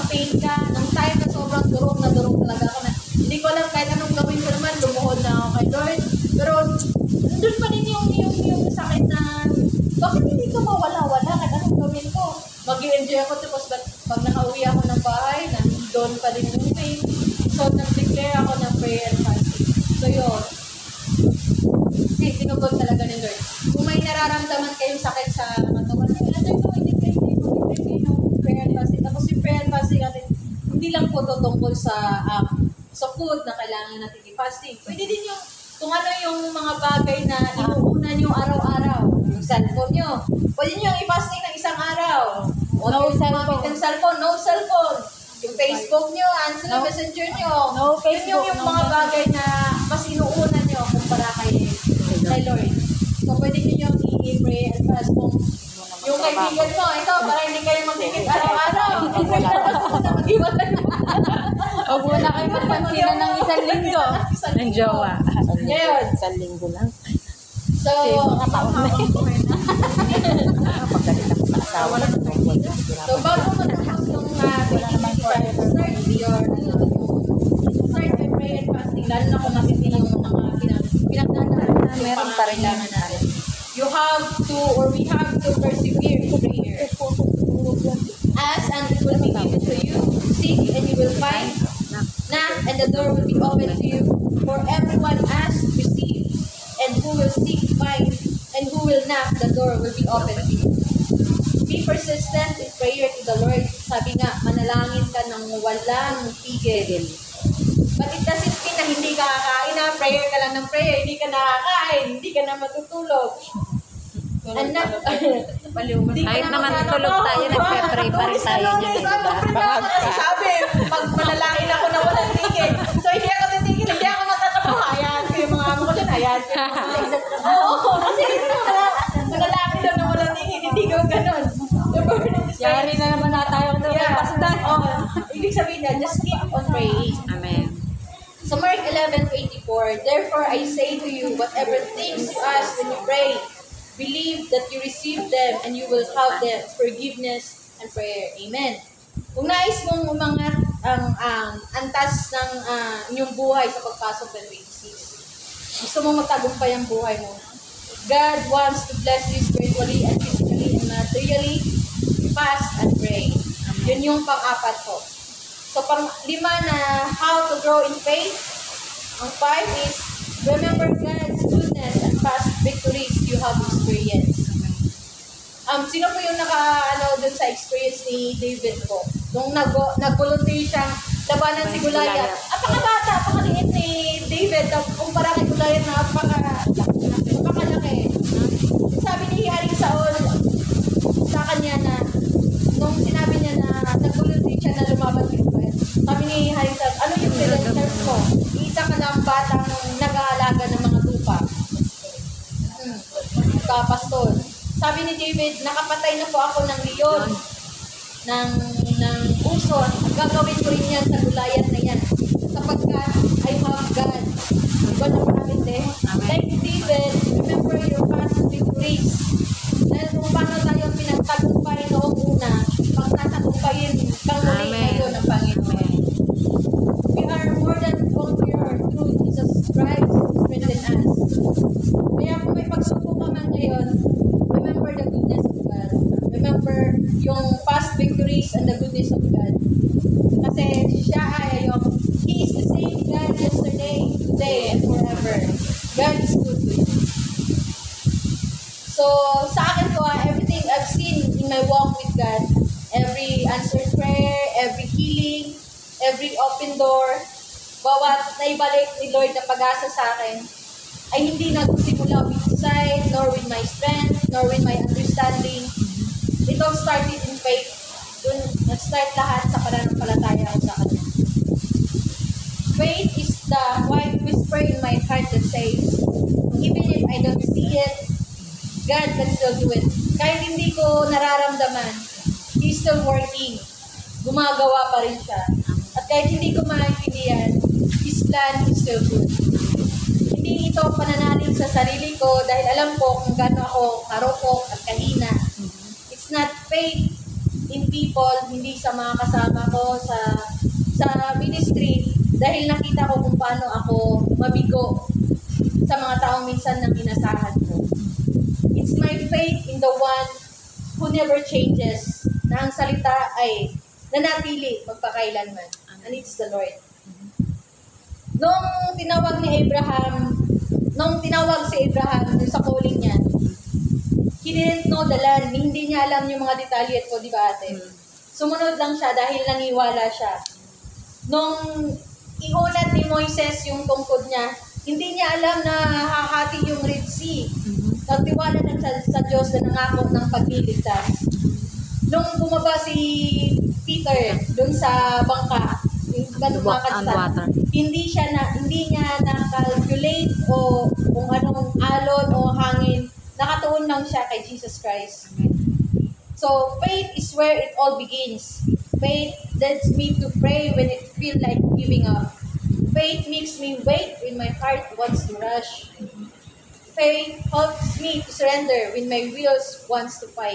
pain ka. Nung time na sobrang durog talaga ako na hindi ko alam kahit anong gawin ko naman, lumuhod na ako kay Lord. Pero doon pa rin yung sakit na bakit hindi ka mawala-wala kahit anong gawin ko. Mag-i-enjoy ako tapos pag nakauwi ako ng bahay, doon pa rin yung pain. So, nag-declare ako ng prayer and fasting. So, yun. Kasi tinugon talaga ni Lord. Kung may nararamdaman kayong sakit sa katawan, hindi kayo ng prayer and fasting. Tapos yung prayer and fasting natin, hindi lang po tutungkol sa food na kailangan natin i-fasting. Pwede din yung kung ano yung mga bagay na inuuna nyo araw-araw. Yung cellphone nyo. Pwede nyo i-fasting ng isang araw. O no cellphone. No cellphone. Yung Facebook nyo, answer messenger nyo. No Facebook. Yung mga bagay na mas inuuna nyo kumpara kay Lord. So, pwede nyo yung i-pray and fast kung yung kaibigan mo, ito, para hindi kayo magdikit araw-araw. Mag-iwalay mo. O muna kayo magpansinan ng isang linggo. Ng jowa. Ngayon. Isang linggo lang. So, mga taon na yun. Pagdating ako sa asawa. So, bago matapos yung 2025, start by prayer and fasting. Lalo na kung napipilang mo ng mga pinagdadaan natin. Meron pa rin naman natin. You have to, or we have to persevere in prayer. Ask and it will be given to you. Seek and you will find. Knock and the door will be open to you. For everyone asks, receive. And who will seek, find. And who will knock, the door will be open to you. Be persistent in prayer to the Lord. Sabi nga, manalangin ka ng walang tigil. But it doesn't mean na hindi ka kakain na, prayer ka lang ng prayer, hindi ka nakakain, hindi ka na matutulog. And not, kahit naman tulog tayo, nagpe-pray pa rin tayo niya. Sabi, pag manalangin ako na walang tigil, so hindi ako titigil, hindi ako matatrabaho. Ayan, yung mga amo ko dyan, ayan. Oo, kasi manalangin lang na walang tigil, hindi ko ganun. Yari na naman na tayo doon. Ibig sabihin na, just keep on praying. Amen. So Mark 11:24, therefore I say to you, whatever things you ask when you pray, believe that you receive them and you will have them, forgiveness and prayer. Amen. Kung nais mong umangat ang antas ng inyong buhay sa pagpasok ng 26, gusto mong magtagumpay ang buhay mo, God wants to bless you spiritually and physically and materially, fast and pray. Yun yung pang-apat ko. So, pang-lima na how to grow in faith. Ang 5 is, remember God's goodness and past victories you have experienced. Sino po yung dun sa experience ni David po? Nung nag-volunteer siyang labanan si Goliath. Apakabata, apakaliit ni David. Kumpara kay Goliath na apakalaki. Sabi ni Haring Saul sa kanya na, nung sinabi niya na nag-volunteer siya na lumaban kay Goliath, sabi ni Haring Saul, ano yung credentials mo? Isa ka ng batang nag-aalaga ng mga tupa. Kapastol. Sabi ni David, nakapatay na po ako ng leon, ng uso, at gagawin ko rin yan sa Goliath na yan. Sapagkat I have God. Diba na maraming din? Like David, remember your past victories. Dahil kung paano tayo pinagtagumpay noong una, pang tatagumpayin kang muli ngayon ng Panginoon. We are more than conquerors through Jesus Christ who strengthened us. Kaya kung may pagsubok ka man ngayon, remember the goodness of God. Remember yung past victories and the goodness of God. Kasi siya ay He is the same God yesterday, today, and forever. God is good to you. So, sa akin po, everything I've seen in my walk with God, every answered prayer, every healing, every open door, bawat naibalik ni Lord na pag-asa sa akin, ay hindi nagsimula with sight, nor with my strength, nor with my understanding. It all started in faith. Doon nag-start lahat sa pananampalataya ko sa Kanya. Faith is the quiet whisper in my heart that says, even if I don't see it, God can still do it. Kahit hindi ko nararamdaman, He's still working. Gumagawa pa rin siya. At kahit hindi ko maintindihan, His plan is still good. Hindi ito pananalig sa sarili ko dahil alam ko kung gaano ako karupok at kahina. It's not faith in people, hindi sa mga kasama ko sa ministry, dahil nakita ko kung paano ako mabigo sa mga taong minsan nang inasahan ko. It's my faith in the one who never changes, na ang salita ay nanatili magpakailanman. And it's the Lord. Nung tinawag si Abraham sa calling niya, he didn't know the land. Hindi niya alam yung mga detalye ko, di ba ate? Sumunod lang siya dahil naniwala siya. Nung iunat ni Moises yung tungkod niya, hindi niya alam na hahati yung Red Sea. Nagtiwala lang sa Diyos na nangako ng pagliligtas. Nung bumaba si Peter dun sa bangka, yung Walk on water. hindi niya na-calculate o kung anong alon o hangin. Nakatuon lang siya kay Jesus Christ. So, faith is where it all begins. Faith leads me to pray when it feels like giving up. Faith makes me wait when my heart wants to rush. Faith helps me to surrender when my will wants to fight.